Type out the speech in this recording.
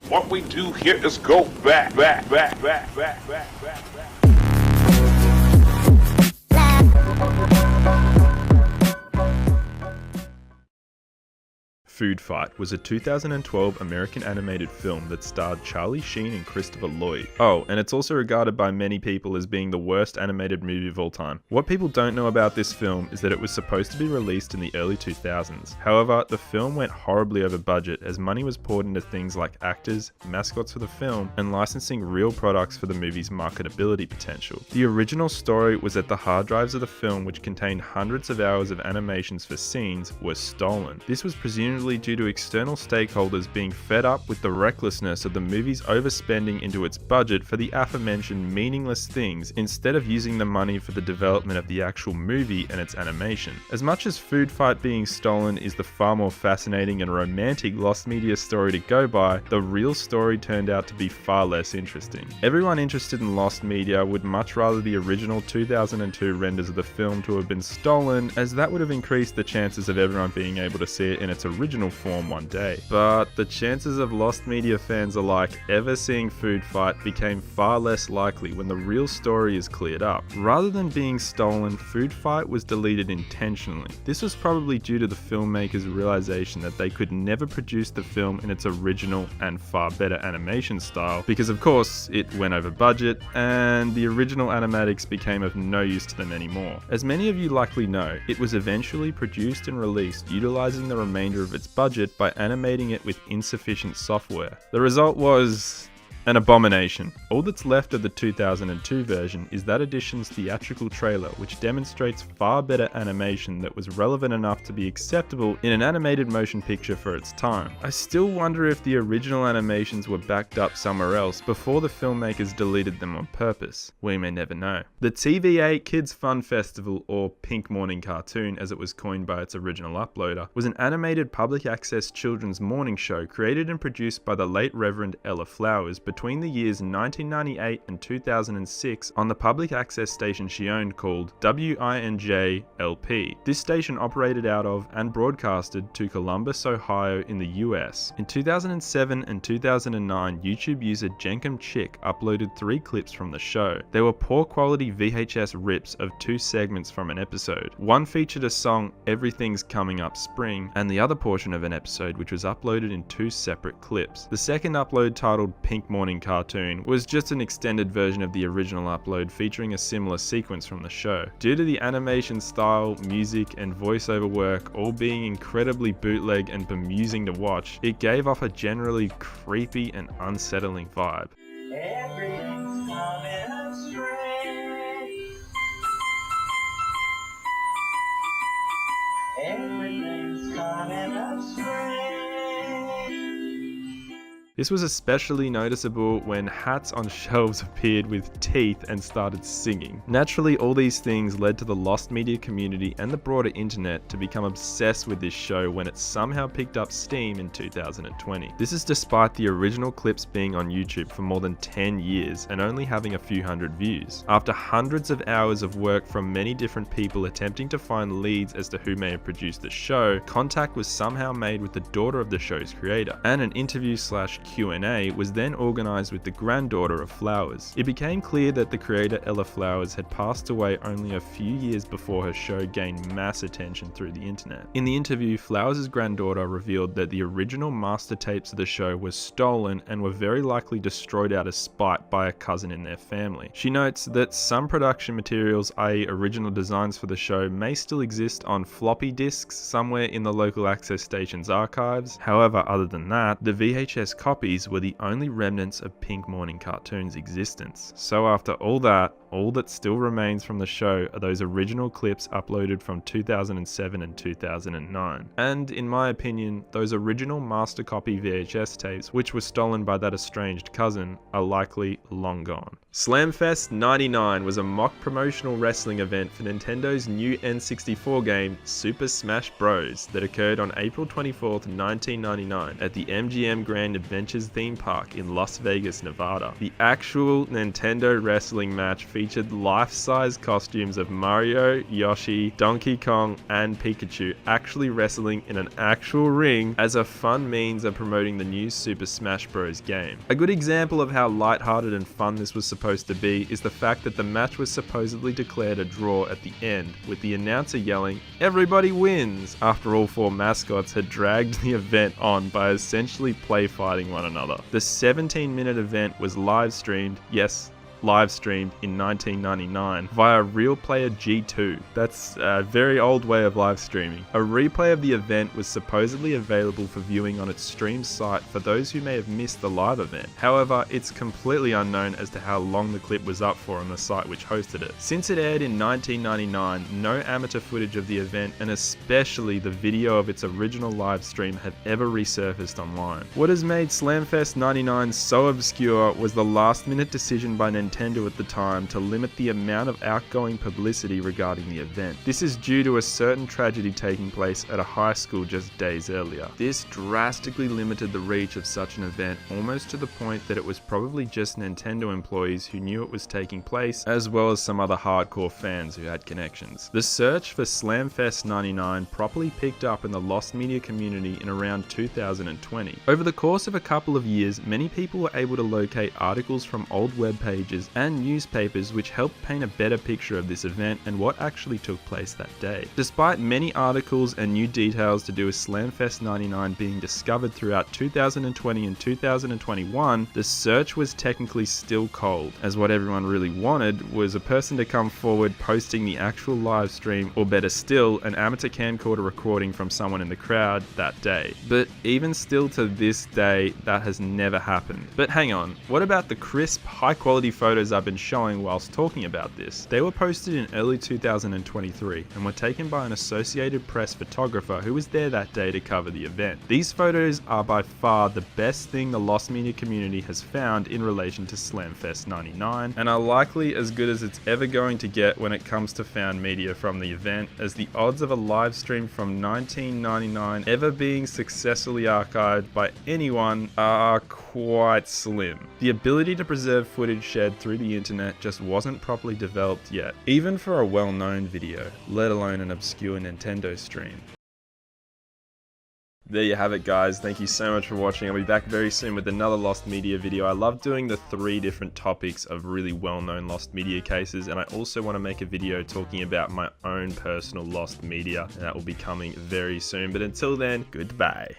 What we do here is go back. Food Fight was a 2012 American animated film that starred Charlie Sheen and Christopher Lloyd. Oh, and it's also regarded by many people as being the worst animated movie of all time. What people don't know about this film is that it was supposed to be released in the early 2000s. However, the film went horribly over budget as money was poured into things like actors, mascots for the film, and licensing real products for the movie's marketability potential. The original story was that the hard drives of the film, which contained hundreds of hours of animations for scenes, were stolen. This was presumably due to external stakeholders being fed up with the recklessness of the movie's overspending into its budget for the aforementioned meaningless things instead of using the money for the development of the actual movie and its animation. As much as Food Fight being stolen is the far more fascinating and romantic lost media story to go by, the real story turned out to be far less interesting. Everyone interested in lost media would much rather the original 2002 renders of the film to have been stolen, as that would have increased the chances of everyone being able to see it in its original form one day. But the chances of lost media fans alike ever seeing Food Fight became far less likely when the real story is cleared up. Rather than being stolen, Food Fight was deleted intentionally. This was probably due to the filmmakers' realization that they could never produce the film in its original and far better animation style, because of course it went over budget and the original animatics became of no use to them anymore. As many of you likely know, it was eventually produced and released utilizing the remainder of its budget by animating it with insufficient software. The result was an abomination. All that's left of the 2002 version is that edition's theatrical trailer, which demonstrates far better animation that was relevant enough to be acceptable in an animated motion picture for its time. I still wonder if the original animations were backed up somewhere else before the filmmakers deleted them on purpose. We may never know. The TVA Kids Fun Festival, or Pink Morning Cartoon as it was coined by its original uploader, was an animated public access children's morning show created and produced by the late Reverend Ella Flowers between the years 1998 and 2006 on the public access station she owned called WINJ-LP. This station operated out of and broadcasted to Columbus, Ohio in the US. In 2007 and 2009, YouTube user Jenkem Chick uploaded 3 clips from the show. They were poor quality VHS rips of 2 segments from an episode. One featured a song, Everything's Coming Up Spring, and the other portion of an episode which was uploaded in 2 separate clips. The second upload, titled Pink Morning Cartoon, was just an extended version of the original upload featuring a similar sequence from the show. Due to the animation style, music, and voiceover work all being incredibly bootleg and bemusing to watch, it gave off a generally creepy and unsettling vibe. Everything's coming astray. Everything's coming astray. This was especially noticeable when hats on shelves appeared with teeth and started singing. Naturally, all these things led to the lost media community and the broader internet to become obsessed with this show when it somehow picked up steam in 2020. This is despite the original clips being on YouTube for more than 10 years and only having a few hundred views. After hundreds of hours of work from many different people attempting to find leads as to who may have produced the show, contact was somehow made with the daughter of the show's creator, and an interview/Q&A was then organised with the granddaughter of Flowers. It became clear that the creator Ella Flowers had passed away only a few years before her show gained mass attention through the internet. In the interview, Flowers' granddaughter revealed that the original master tapes of the show were stolen and were very likely destroyed out of spite by a cousin in their family. She notes that some production materials, i.e. original designs for the show, may still exist on floppy disks somewhere in the local access station's archives. However, other than that, the VHS copies were the only remnants of Pink Morning Cartoon's existence. So after all that still remains from the show are those original clips uploaded from 2007 and 2009. And in my opinion, those original master copy VHS tapes, which were stolen by that estranged cousin, are likely long gone. Slamfest 99 was a mock promotional wrestling event for Nintendo's new N64 game Super Smash Bros. That occurred on April 24th, 1999 at the MGM Grand Adventures theme park in Las Vegas, Nevada. The actual Nintendo wrestling match featured featured life-size costumes of Mario, Yoshi, Donkey Kong, and Pikachu actually wrestling in an actual ring as a fun means of promoting the new Super Smash Bros. Game. A good example of how lighthearted and fun this was supposed to be is the fact that the match was supposedly declared a draw at the end, with the announcer yelling, "Everybody wins!" after all 4 mascots had dragged the event on by essentially play fighting one another. The 17-minute event was live streamed, yes, live streamed in 1999 via Real Player G2. That's a very old way of live streaming. A replay of the event was supposedly available for viewing on its stream site for those who may have missed the live event. However, it's completely unknown as to how long the clip was up for on the site which hosted it. Since it aired in 1999, no amateur footage of the event, and especially the video of its original live stream, have ever resurfaced online. What has made Slamfest 99 so obscure was the last-minute decision by Nintendo at the time to limit the amount of outgoing publicity regarding the event. This is due to a certain tragedy taking place at a high school just days earlier. This drastically limited the reach of such an event, almost to the point that it was probably just Nintendo employees who knew it was taking place, as well as some other hardcore fans who had connections. The search for Slamfest 99 properly picked up in the lost media community in around 2020. Over the course of a couple of years, many people were able to locate articles from old web pages and newspapers which helped paint a better picture of this event and what actually took place that day. Despite many articles and new details to do with Slamfest 99 being discovered throughout 2020 and 2021, the search was technically still cold, as what everyone really wanted was a person to come forward posting the actual live stream, or better still, an amateur camcorder recording from someone in the crowd that day. But even still to this day, that has never happened. But hang on, what about the crisp, high quality photos I've been showing whilst talking about this? They were posted in early 2023 and were taken by an Associated Press photographer who was there that day to cover the event. These photos are by far the best thing the lost media community has found in relation to Slamfest 99, and are likely as good as it's ever going to get when it comes to found media from the event, as the odds of a live stream from 1999 ever being successfully archived by anyone are quite slim. The ability to preserve footage shared through the internet just wasn't properly developed yet, even for a well-known video, let alone an obscure Nintendo stream. There you have it, guys. Thank you so much for watching. I'll be back very soon with another lost media video. I love doing the 3 different topics of really well-known lost media cases, and I also want to make a video talking about my own personal lost media, and that will be coming very soon. But until then, goodbye.